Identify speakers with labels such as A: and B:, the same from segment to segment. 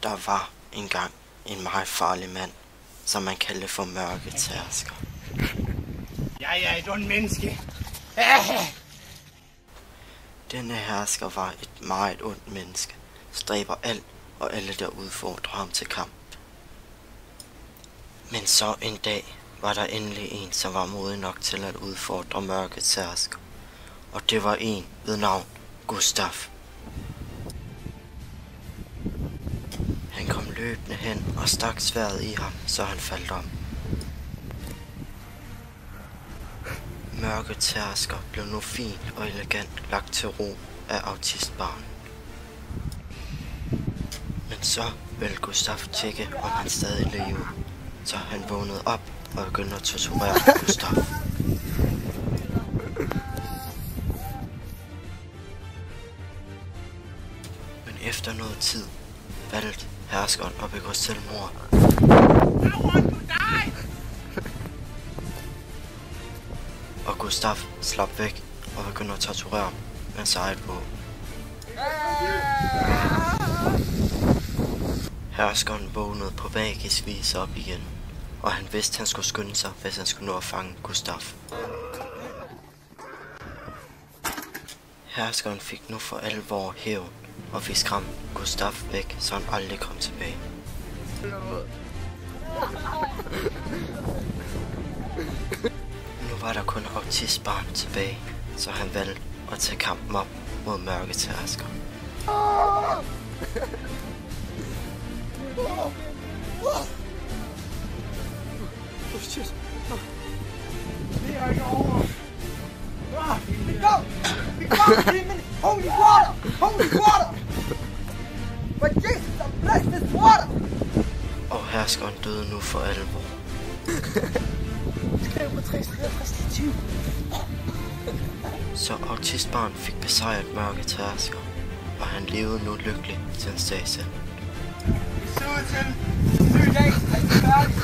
A: Der var engang en meget farlig mand, som man kaldte for mørkets hersker.
B: Jeg er et ondt menneske.
A: Denne hersker var et meget ondt menneske, stræber alt og alle, der udfordrer ham til kamp. Men så en dag var der endelig en, som var modig nok til at udfordre mørkets hersker. Og det var en ved navn Gustaf. Han kom løbende hen og stak sværdet i ham, så han faldt om. Mørkets hersker blev nu fint og elegant lagt til ro af autistbarnet. Men så ville Gustaf tjekke, om han stadig levede, så han vågnede op og begyndte at torturere Gustaf. Men efter noget tid valgte herskeren at begå selvmord. Og Gustaf slap væk og begyndte at torturere ham med sit eget våben. Herskeren vågnede på magisk vis op igen, og han vidste, han skulle skynde sig, hvis han skulle nå at fange Gustaf. Herskeren fik nu for alvor hævn og fik skræmt Gustaf væk, så han aldrig kom tilbage. Nu var der kun autistbarn tilbage, så han valgte at tage kampen op mod mørkets hersker.
B: Shit. Det er ikke over. Vi går! Vi går! Holy water! Holy water! But Jesus, I'm blessed this water!
A: Og herskeren døde nu for alvor. Så autistbarn fik besejret mørkets hersker, og han levede nu lykkelig til en dag selv.
B: Vi ser ud til en ny dag, han er færdig.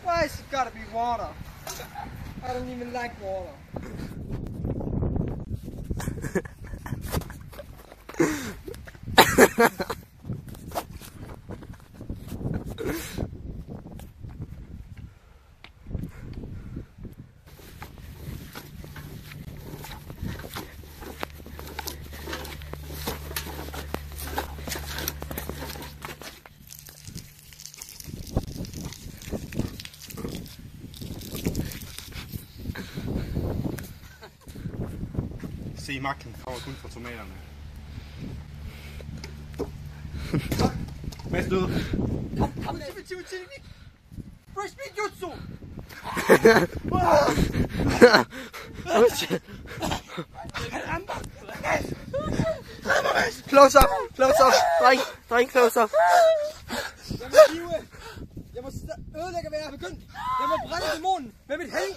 B: Why is it gotta be water? I don't even like water. Se, magten kommer kun fra tomaterne. Hvad stod? Kom, Timmy! Fresh meat jutsu!
A: Close up! Close up! Dreng, close up!
B: Jeg må ødelægge, hvad jeg har begyndt! Jeg må brænde dæmonen med mit hæng!